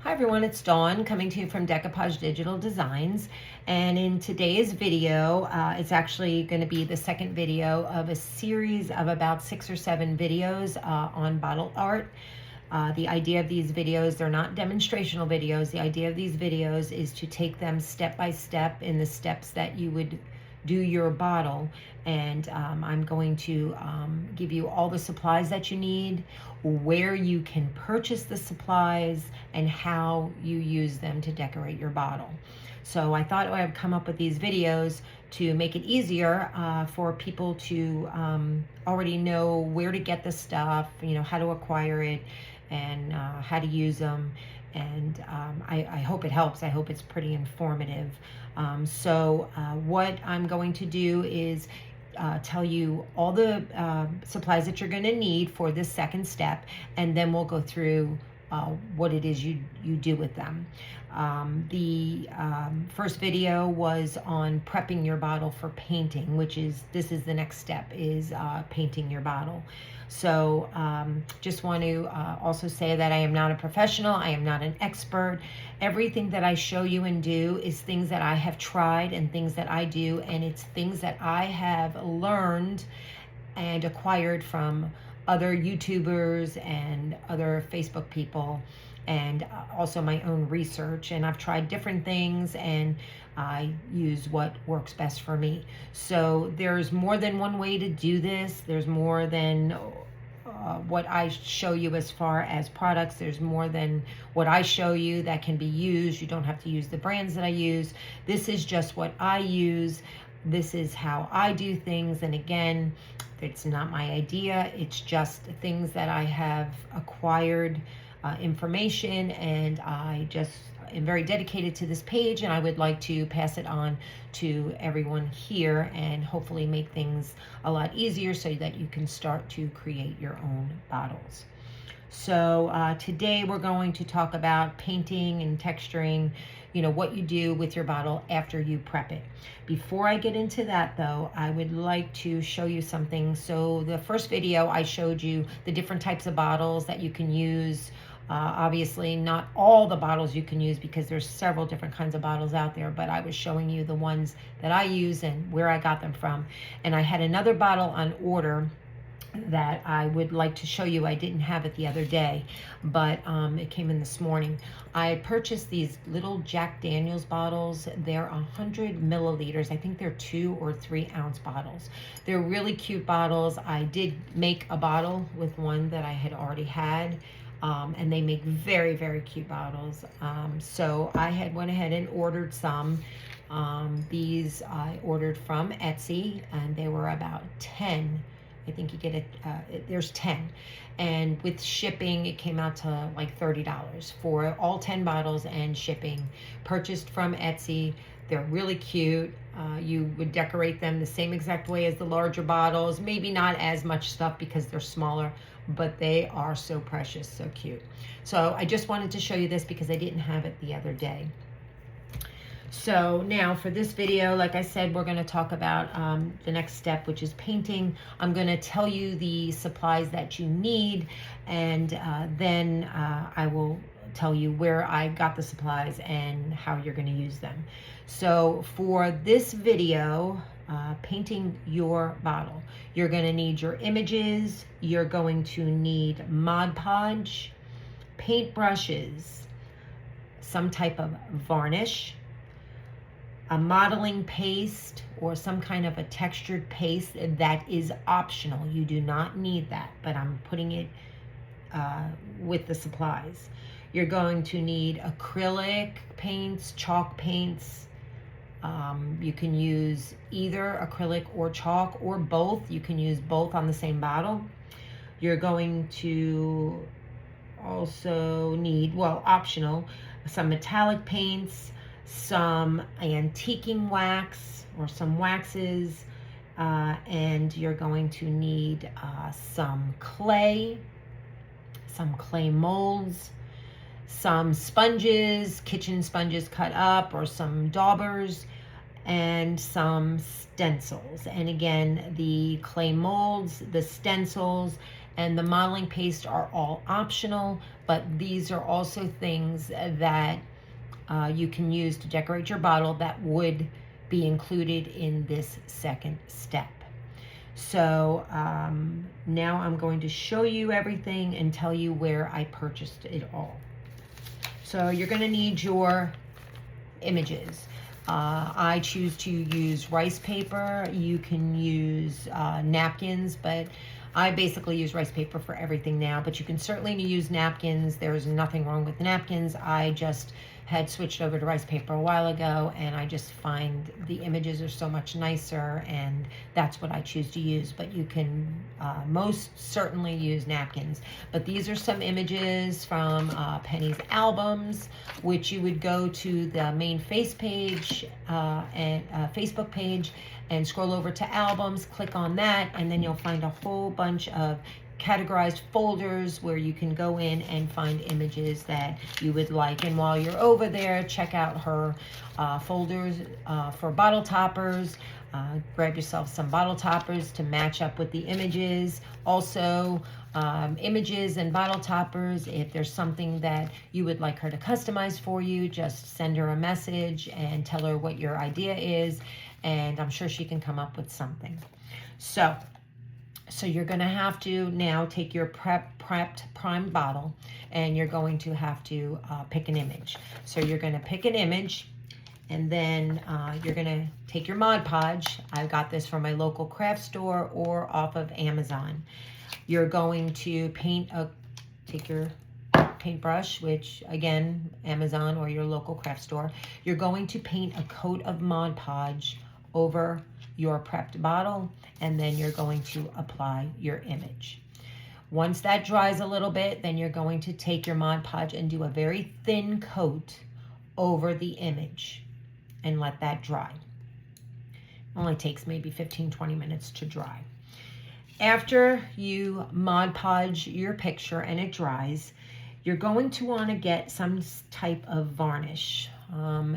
Hi everyone, it's Dawn coming to you from Decoupage Digital Designs, and in today's video it's actually going to be the second video of a series of about 6 or 7 videos on bottle art. The idea of these videos, they're not demonstrational videos. The idea of these videos is to take them step by step in the steps that you would do your bottle, and I'm going to give you all the supplies that you need, where you can purchase the supplies, and how you use them to decorate your bottle. So I thought I would come up with these videos to make it easier for people to already know where to get the stuff, how to acquire it, and how to use them. And I hope it helps. I hope it's pretty informative. So what I'm going to do is tell you all the supplies that you're going to need for this second step, and then we'll go through what it is you do with them. The first video was on prepping your bottle for painting, this is the next step, is painting your bottle. So just want to also say that I am not a professional. I am not an expert. Everything that I show you and do is things that I have tried and things that I do, and it's things that I have learned and acquired from other YouTubers and other Facebook people, and also my own research. And I've tried different things, and I use what works best for me. So there's more than one way to do this. There's more than what I show you as far as products. There's more than what I show you that can be used. You don't have to use the brands that I use. This is just what I use. This is how I do things. And again, it's not my idea. It's just things that I have acquired information, and I just am very dedicated to this page, and I would like to pass it on to everyone here and hopefully make things a lot easier so that you can start to create your own bottles. So today we're going to talk about painting and texturing, what you do with your bottle after you prep it. Before I get into that though, I would like to show you something. So the first video I showed you the different types of bottles that you can use. Obviously not all the bottles you can use because there's several different kinds of bottles out there, but I was showing you the ones that I use and where I got them from. And I had another bottle on order that I would like to show you. I didn't have it the other day, but it came in this morning. I purchased these little Jack Daniels bottles. They're 100 milliliters. I think they're 2 or 3 ounce bottles. They're really cute bottles. I did make a bottle with one that I had already had. And they make very, very cute bottles. So I had went ahead and ordered some. These I ordered from Etsy, and they were about 10. I think you get there's 10. And with shipping, it came out to like $30 for all 10 bottles and shipping. Purchased from Etsy. They're really cute. You would decorate them the same exact way as the larger bottles. Maybe not as much stuff because they're smaller, but they are so precious, so cute. So I just wanted to show you this because I didn't have it the other day. So now for this video, like I said, we're going to talk about the next step, which is painting. I'm going to tell you the supplies that you need, and then I will tell you where I got the supplies and how you're going to use them. So for this video, painting your bottle, you're going to need your images, you're going to need Mod Podge, paint brushes, some type of varnish, a modeling paste or some kind of a textured paste that is optional. You do not need that, but I'm putting it with the supplies. You're going to need acrylic paints, chalk paints. You can use either acrylic or chalk or both. You can use both on the same bottle. You're going to also need, well, optional, some metallic paints, some antiquing wax or some waxes, and you're going to need some clay molds, some sponges, kitchen sponges cut up, or some daubers, and some stencils. And again, the clay molds, the stencils, and the modeling paste are all optional, but these are also things that you can use to decorate your bottle that would be included in this second step. So now I'm going to show you everything and tell you where I purchased it all. So you're going to need your images. I choose to use rice paper. You can use napkins, but I basically use rice paper for everything now, but you can certainly use napkins. There's nothing wrong with napkins. I just had switched over to rice paper a while ago, and I just find the images are so much nicer, and that's what I choose to use. But you can most certainly use napkins. But these are some images from Penny's albums, which you would go to the main Facebook page and scroll over to albums, click on that, and then you'll find a whole bunch of categorized folders where you can go in and find images that you would like. And while you're over there, check out her folders for bottle toppers. Grab yourself some bottle toppers to match up with the images. Also, images and bottle toppers, if there's something that you would like her to customize for you, just send her a message and tell her what your idea is, and I'm sure she can come up with something. So you're going to have to now take your prepped primed bottle, and you're going to have to pick an image. So you're going to pick an image, and then you're going to take your Mod Podge. I got this from my local craft store or off of Amazon. You're going to take your paintbrush, which again, Amazon or your local craft store. You're going to paint a coat of Mod Podge over your prepped bottle, and then you're going to apply your image. Once that dries a little bit, then you're going to take your Mod Podge and do a very thin coat over the image and let that dry. It only takes maybe 15-20 minutes to dry. After you Mod Podge your picture and it dries, you're going to want to get some type of varnish.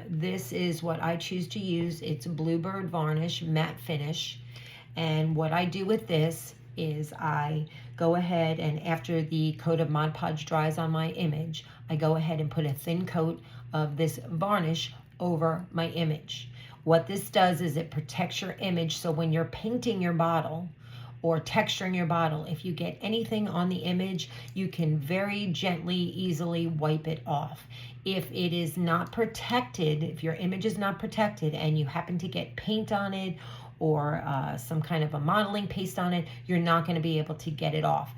This is what I choose to use. It's a Bluebird varnish, matte finish. And what I do with this is I go ahead, and after the coat of Mod Podge dries on my image, I go ahead and put a thin coat of this varnish over my image. What this does is it protects your image, so when you're painting your bottle or texturing your bottle, if you get anything on the image, you can very gently, easily wipe it off. If it is not protected, if your image is not protected and you happen to get paint on it or some kind of a modeling paste on it, you're not going to be able to get it off.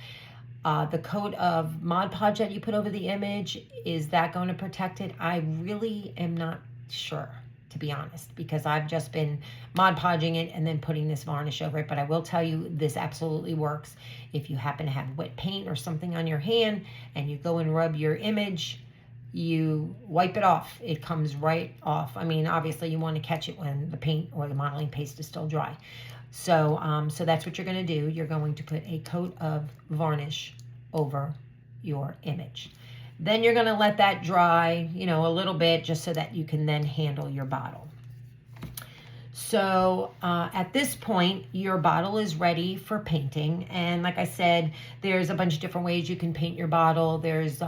The coat of Mod Podge that you put over the image, is that going to protect it? I really am not sure, to be honest, because I've just been Mod Podging it and then putting this varnish over it. But I will tell you, this absolutely works. If you happen to have wet paint or something on your hand and you go and rub your image, you wipe it off, it comes right off. I mean, obviously you want to catch it when the paint or the modeling paste is still dry. So that's what you're going to do. You're going to put a coat of varnish over your image. Then you're going to let that dry, a little bit, just so that you can then handle your bottle. So at this point, your bottle is ready for painting. And like I said, there's a bunch of different ways you can paint your bottle. There's,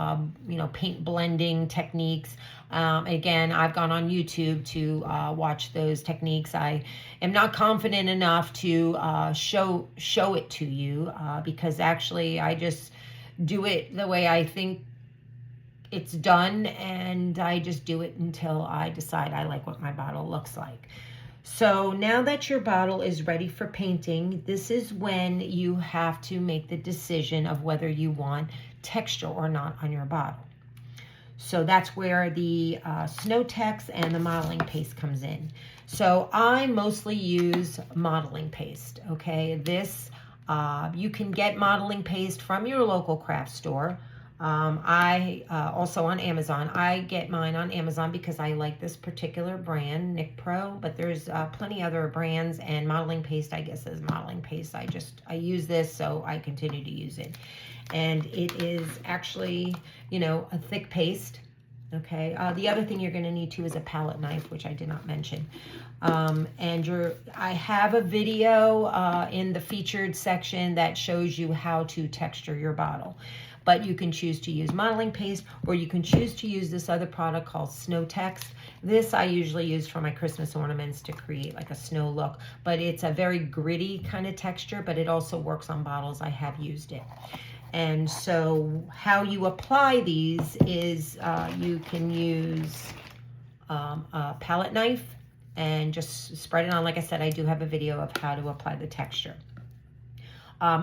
paint blending techniques. Again, I've gone on YouTube to watch those techniques. I am not confident enough to show it to you because actually I just do it the way I think it's done, and I just do it until I decide I like what my bottle looks like. So now that your bottle is ready for painting, this is when you have to make the decision of whether you want texture or not on your bottle. So that's where the Snow Tex and the modeling paste comes in. So I mostly use modeling paste, okay? This, you can get modeling paste from your local craft store. I also on Amazon. I get mine on Amazon because I like this particular brand, Nick Pro, but there's plenty other brands, and modeling paste, I guess, is modeling paste. I use this, so I continue to use it. And it is actually, a thick paste. Okay, the other thing you're going to need too is a palette knife, which I did not mention. I have a video in the featured section that shows you how to texture your bottle. But you can choose to use modeling paste, or you can choose to use this other product called Snow Text. This I usually use for my Christmas ornaments to create like a snow look, but it's a very gritty kind of texture, but it also works on bottles. I have used it. And so how you apply these is you can use a palette knife and just spread it on. Like I said, I do have a video of how to apply the texture.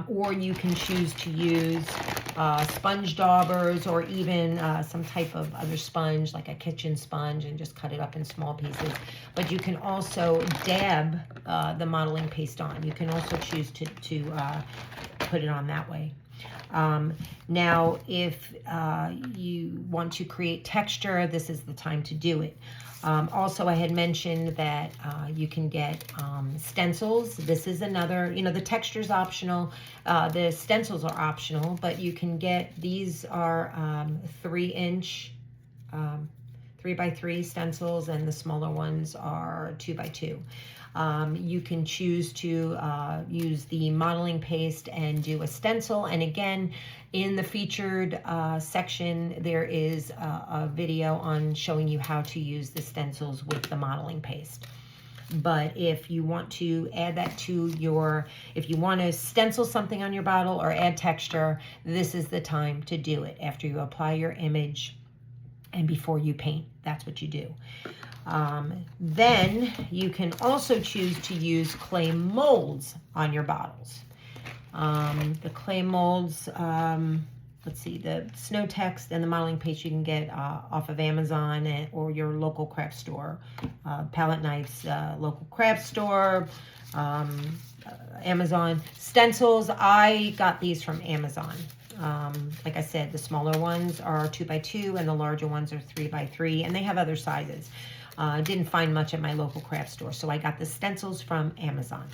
Or you can choose to use sponge daubers, or even some type of other sponge, like a kitchen sponge, and just cut it up in small pieces. But you can also dab the modeling paste on. You can also choose to put it on that way. Now, if you want to create texture, this is the time to do it. Also, I had mentioned that you can get stencils. This is another, the texture's optional. The stencils are optional, but you can get, these are 3-inch 3x3 stencils, and the smaller ones are 2x2. You can choose to use the modeling paste and do a stencil. And again, in the featured section, there is a video on showing you how to use the stencils with the modeling paste. But if you want to add that to if you want to stencil something on your bottle or add texture, this is the time to do it after you apply your image and before you paint. That's what you do. Then you can also choose to use clay molds on your bottles. The clay molds, let's see, the Snow Text and the modeling paste you can get off of Amazon or your local craft store. Palette knives, local craft store, Amazon. Stencils, I got these from Amazon. Like I said, the smaller ones are 2x2 and the larger ones are 3x3, and they have other sizes. Didn't find much at my local craft store, so I got the stencils from Amazon.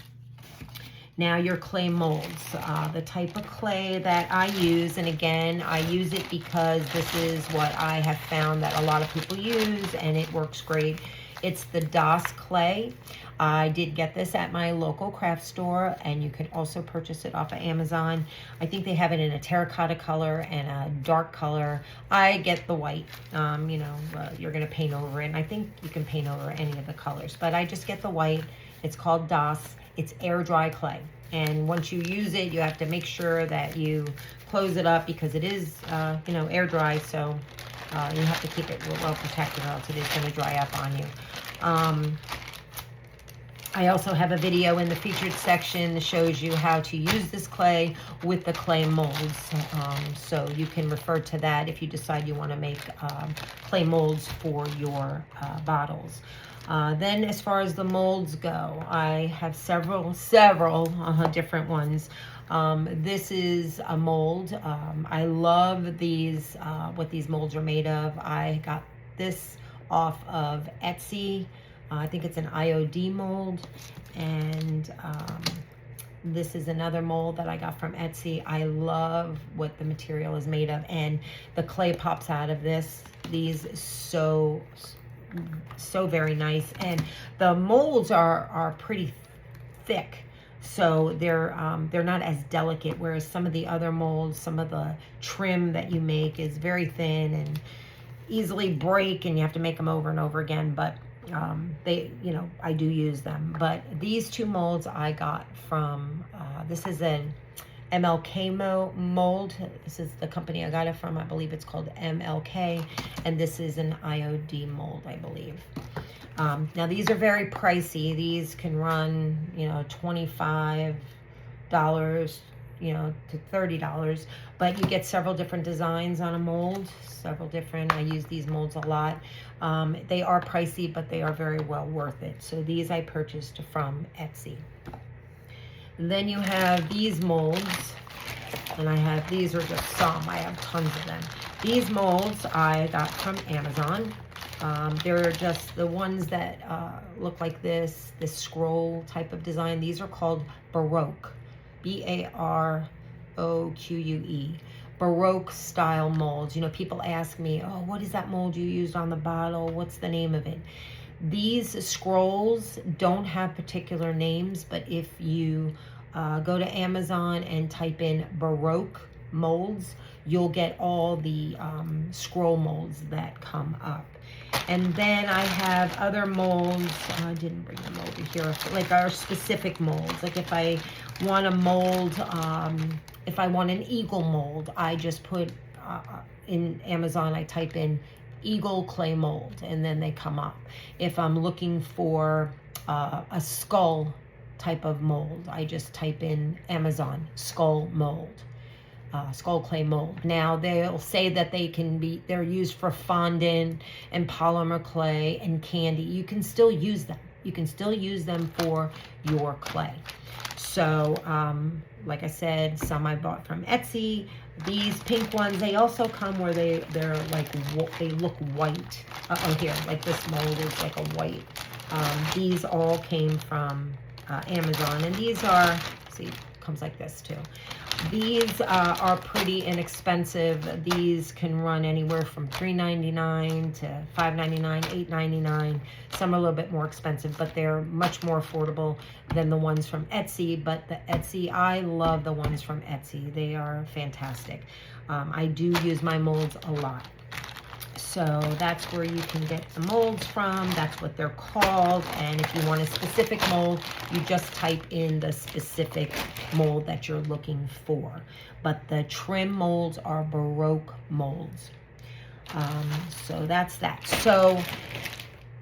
Now your clay molds, the type of clay that I use, and again, I use it because this is what I have found that a lot of people use, and it works great. It's the DOS clay. I did get this at my local craft store, and you can also purchase it off of Amazon. I think they have it in a terracotta color and a dark color. I get the white. You're going to paint over it, and I think you can paint over any of the colors, but I just get the white. It's called DOS. It's air dry clay, and once you use it, you have to make sure that you close it up because it is, air dry, so you have to keep it well protected, or else it is going to dry up on you. I also have a video in the featured section that shows you how to use this clay with the clay molds. So you can refer to that if you decide you want to make clay molds for your bottles. Then as far as the molds go, I have several different ones. This is a mold. I love these, what these molds are made of. I got this off of Etsy. I think it's an IOD mold, and this is another mold that I got from Etsy. I love what the material is made of, and the clay pops out of these so very nice, and the molds are pretty thick, so they're not as delicate, whereas some of the other molds, some of the trim that you make is very thin and easily break, and you have to make them over and over again. But I do use them. But these two molds I got from, this is an MLK mold. This is the company I got it from. I believe it's called MLK. And this is an IOD mold, I believe. Now these are very pricey. These can run, $25, to $30, but you get several different designs on a mold, I use these molds a lot. They are pricey, but they are very well worth it. So these I purchased from Etsy. And then you have these molds, and these are just some, I have tons of them. These molds I got from Amazon. They're just the ones that look like this scroll type of design. These are called Baroque. Baroque. Baroque style molds. You know, people ask me, oh, what is that mold you used on the bottle? What's the name of it? These scrolls don't have particular names, but if you go to Amazon and type in Baroque molds, you'll get all the scroll molds that come up. And then I have other molds. I didn't bring them over here. Like our specific molds. Like if I want a mold, if I want an eagle mold, I just put in Amazon, I type in eagle clay mold, and then they come up. If I'm looking for a skull type of mold, I just type in Amazon skull mold. Skull clay mold. Now they'll say that they're used for fondant and polymer clay and candy. You can still use them. You can still use them for your clay. So, like I said, some I bought from Etsy. These pink ones, they also come where they're like, they look white. Oh, here, like this mold is like a white. These all came from Amazon, and these are, see, comes like this too. These are pretty inexpensive. These can run anywhere from $3.99 to $5.99, $8.99. Some are a little bit more expensive, but they're much more affordable than the ones from Etsy. But the Etsy, I love the ones from Etsy. They are fantastic. I do use my molds a lot. So that's where you can get the molds from. That's what they're called. And if you want a specific mold, you just type in the specific mold that you're looking for. But the trim molds are Baroque molds. So that's that. So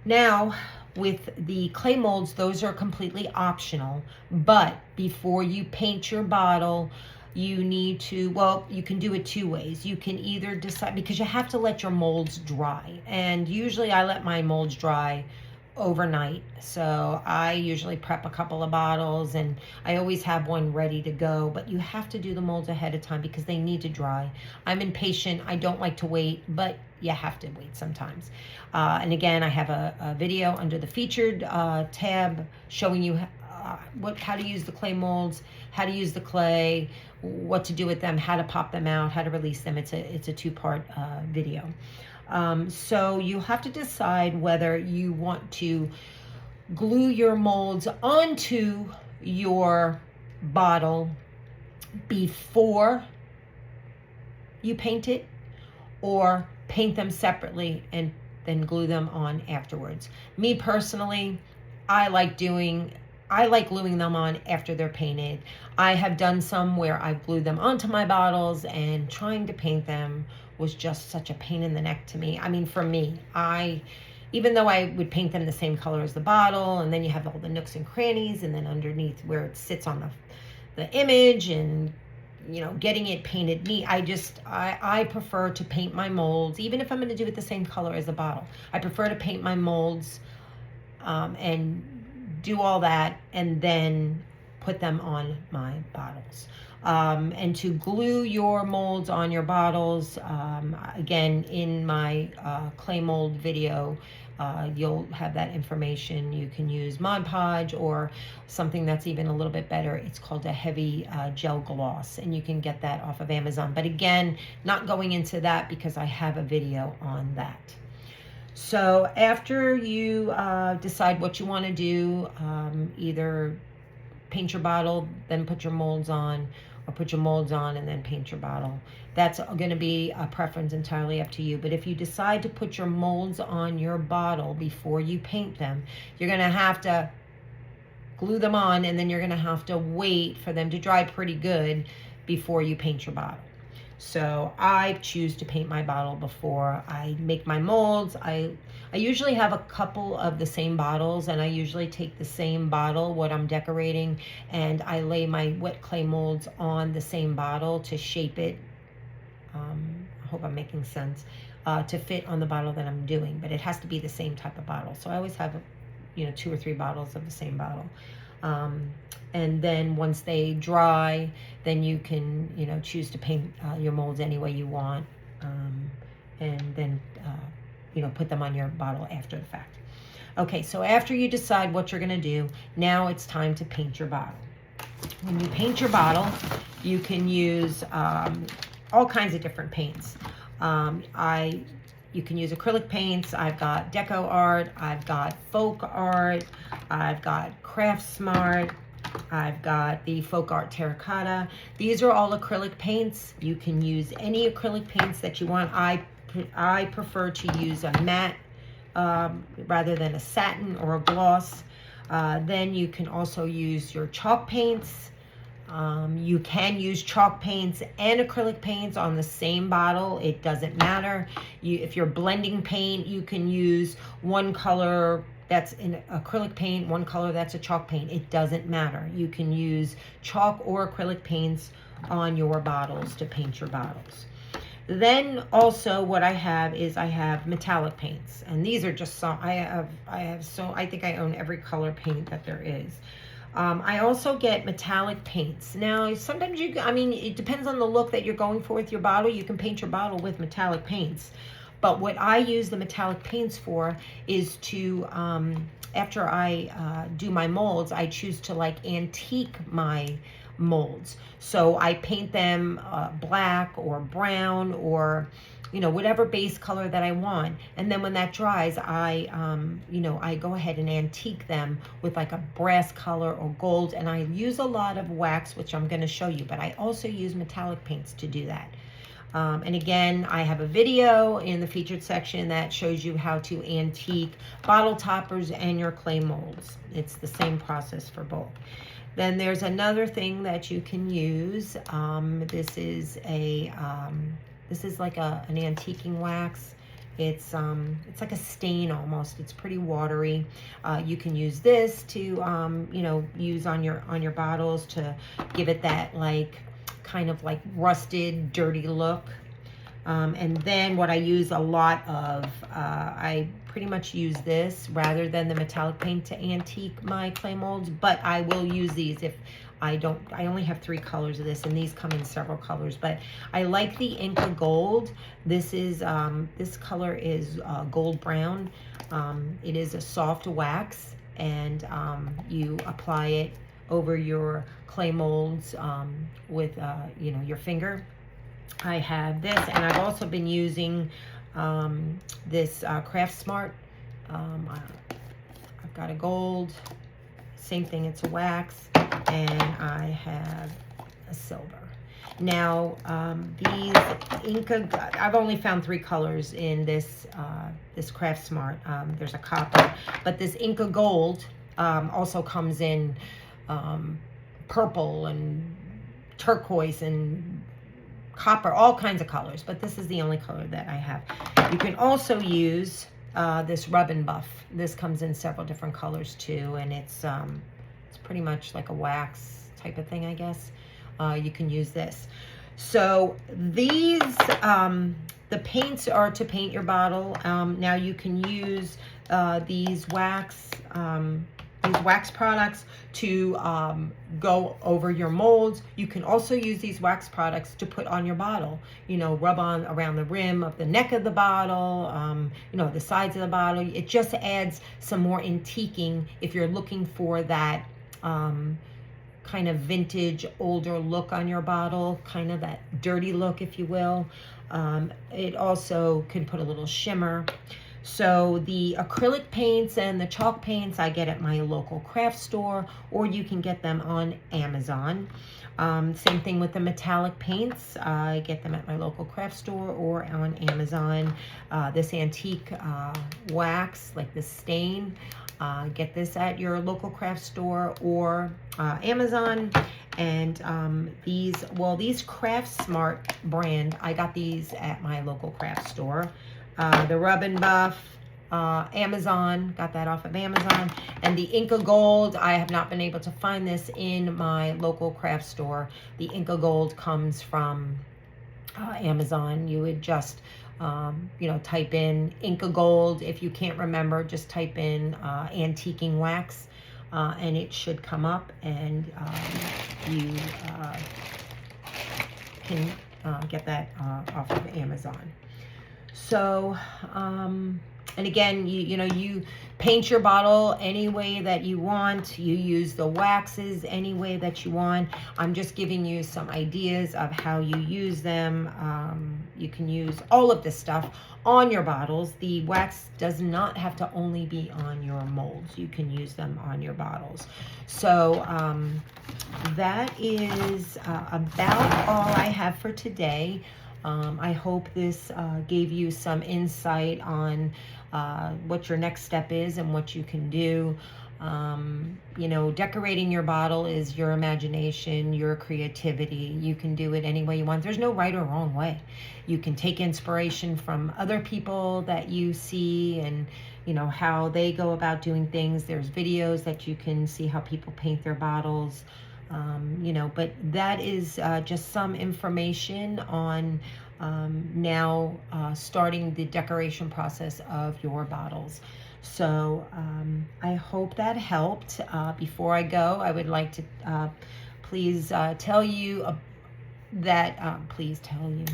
now with the clay molds, those are completely optional. But before you paint your bottle, you need to, well, you can do it two ways. You can either decide, because you have to let your molds dry. And usually I let my molds dry overnight. So I usually prep a couple of bottles, and I always have one ready to go. But you have to do the molds ahead of time because they need to dry. I'm impatient. I don't like to wait, but you have to wait sometimes. And again, I have a video under the featured tab showing you how to use the clay molds, how to use the clay, what to do with them, how to pop them out, how to release them. It's a two-part video. So you have to decide whether you want to glue your molds onto your bottle before you paint it, or paint them separately and then glue them on afterwards. Me personally, I like gluing them on after they're painted. I have done some where I've glued them onto my bottles, and trying to paint them was just such a pain in the neck to me. I mean, for me, even though I would paint them the same color as the bottle, and then you have all the nooks and crannies, and then underneath where it sits on the image, and you know, getting it painted neat. I prefer to paint my molds, even if I'm going to do it the same color as the bottle. I prefer to paint my molds and do all that, and then put them on my bottles. And to glue your molds on your bottles, again, in my clay mold video, you'll have that information. You can use Mod Podge or something that's even a little bit better. It's called a heavy gel gloss, and you can get that off of Amazon. But again, not going into that because I have a video on that. So after you decide what you want to do, either paint your bottle, then put your molds on, or put your molds on and then paint your bottle. That's going to be a preference entirely up to you. But if you decide to put your molds on your bottle before you paint them, you're going to have to glue them on, and then you're going to have to wait for them to dry pretty good before you paint your bottle. So I choose to paint my bottle before I make my molds. I usually have a couple of the same bottles, and I usually take the same bottle, what I'm decorating, and I lay my wet clay molds on the same bottle to shape it. I hope I'm making sense, to fit on the bottle that I'm doing, but it has to be the same type of bottle. So I always have, 2 or 3 bottles of the same bottle. And then once they dry, then you can, choose to paint your molds any way you want, and then, put them on your bottle after the fact. Okay, so after you decide what you're going to do, now it's time to paint your bottle. When you paint your bottle, you can use all kinds of different paints. You can use acrylic paints. I've got deco art, I've got folk art, I've got Craft Smart, I've got the folk art terracotta. These are all acrylic paints. You can use any acrylic paints that you want. I prefer to use a matte rather than a satin or a gloss. Then you can also use your chalk paints. You can use chalk paints and acrylic paints on the same bottle. It doesn't matter. If you're blending paint, you can use one color that's an acrylic paint, one color that's a chalk paint. It doesn't matter. You can use chalk or acrylic paints on your bottles to paint your bottles. Then also what I have is I have metallic paints, and these are just some. I think I own every color paint that there is. I also get metallic paints. Now, sometimes it depends on the look that you're going for with your bottle. You can paint your bottle with metallic paints. But what I use the metallic paints for is to, after I do my molds, I choose to like antique my molds. So I paint them black or brown or whatever base color that I want. And then when that dries, I go ahead and antique them with like a brass color or gold. And I use a lot of wax, which I'm going to show you, but I also use metallic paints to do that. And again, I have a video in the featured section that shows you how to antique bottle toppers and your clay molds. It's the same process for both. Then there's another thing that you can use. This is like an antiquing wax. It's like a stain almost. It's pretty watery. You can use this to use on your bottles to give it that kind of like rusted, dirty look. And then what I use a lot of, I pretty much use this rather than the metallic paint to antique my clay molds, but I will use these if I only have 3 colors of this, and these come in several colors, but I like the Inca Gold. This color is gold brown. It is a soft wax, and you apply it over your clay molds with your finger. I have this, and I've also been using this Craft Smart. I've got a gold, same thing, it's a wax, and I have a silver. Now, these Inca, I've only found 3 colors in this Craft Smart. There's a copper, but this Inca Gold also comes in purple and turquoise and copper, all kinds of colors, but this is the only color that I have. You can also use this Rub and Buff. This comes in several different colors too, and it's pretty much like a wax type of thing, I guess. You can use this. So these, the paints are to paint your bottle. Now you can use these wax products to go over your molds. You can also use these wax products to put on your bottle. Rub on around the rim of the neck of the bottle, the sides of the bottle. It just adds some more antiquing if you're looking for that kind of vintage, older look on your bottle, kind of that dirty look, if you will. It also can put a little shimmer. So the acrylic paints and the chalk paints I get at my local craft store, or you can get them on Amazon. Same thing with the metallic paints. I get them at my local craft store or on Amazon. This antique wax, like this stain, get this at your local craft store or Amazon. And these Craft Smart brand, I got these at my local craft store. The Rub and Buff, Amazon, got that off of Amazon. And the Inca Gold, I have not been able to find this in my local craft store. The Inca Gold comes from Amazon. You would just, type in Inca Gold. If you can't remember, just type in antiquing wax, and it should come up, and you can get that off of Amazon. So And again, you paint your bottle any way that you want. You use the waxes any way that you want. I'm just giving you some ideas of how you use them. You can use all of this stuff on your bottles. The wax does not have to only be on your molds. You can use them on your bottles. So that is about all I have for today. I hope this gave you some insight on what your next step is and what you can do. Decorating your bottle is your imagination, your creativity. You can do it any way you want. There's no right or wrong way. You can take inspiration from other people that you see and how they go about doing things. There's videos that you can see how people paint their bottles. But that is just some information on now starting the decoration process of your bottles. So I hope that helped. Before I go, I would like to please tell you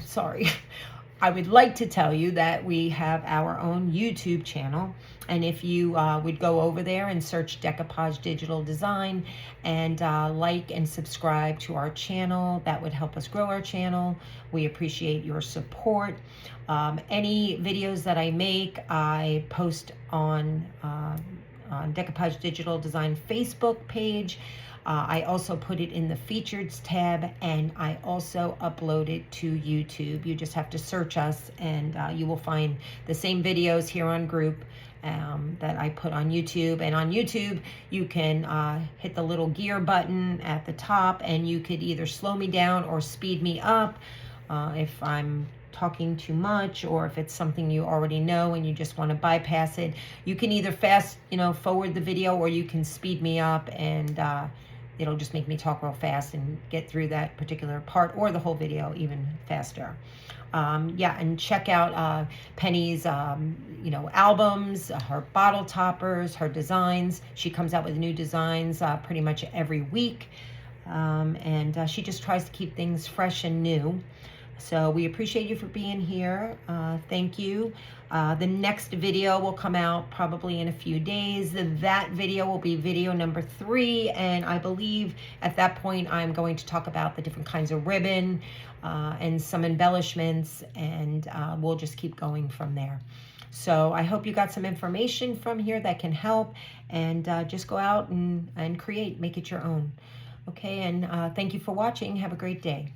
sorry. I would like to tell you that we have our own YouTube channel, and if you would go over there and search Decoupage Digital Design and like and subscribe to our channel, that would help us grow our channel. We appreciate your support. Any videos that I make, I post on Decoupage Digital Design Facebook page. I also put it in the features tab, and I also upload it to YouTube. You just have to search us, and you will find the same videos here on group that I put on YouTube. And on YouTube, you can hit the little gear button at the top, and you could either slow me down or speed me up if I'm talking too much, or if it's something you already know and you just want to bypass it. You can either fast forward the video, or you can speed me up, and it'll just make me talk real fast and get through that particular part or the whole video even faster. And check out Penny's albums, her bottle toppers, her designs. She comes out with new designs pretty much every week, and she just tries to keep things fresh and new. So we appreciate you for being here. Thank you. The next video will come out probably in a few days. That video will be video number 3. And I believe at that point, I'm going to talk about the different kinds of ribbon and some embellishments. And we'll just keep going from there. So I hope you got some information from here that can help. And just go out and create, make it your own. Okay, and thank you for watching. Have a great day.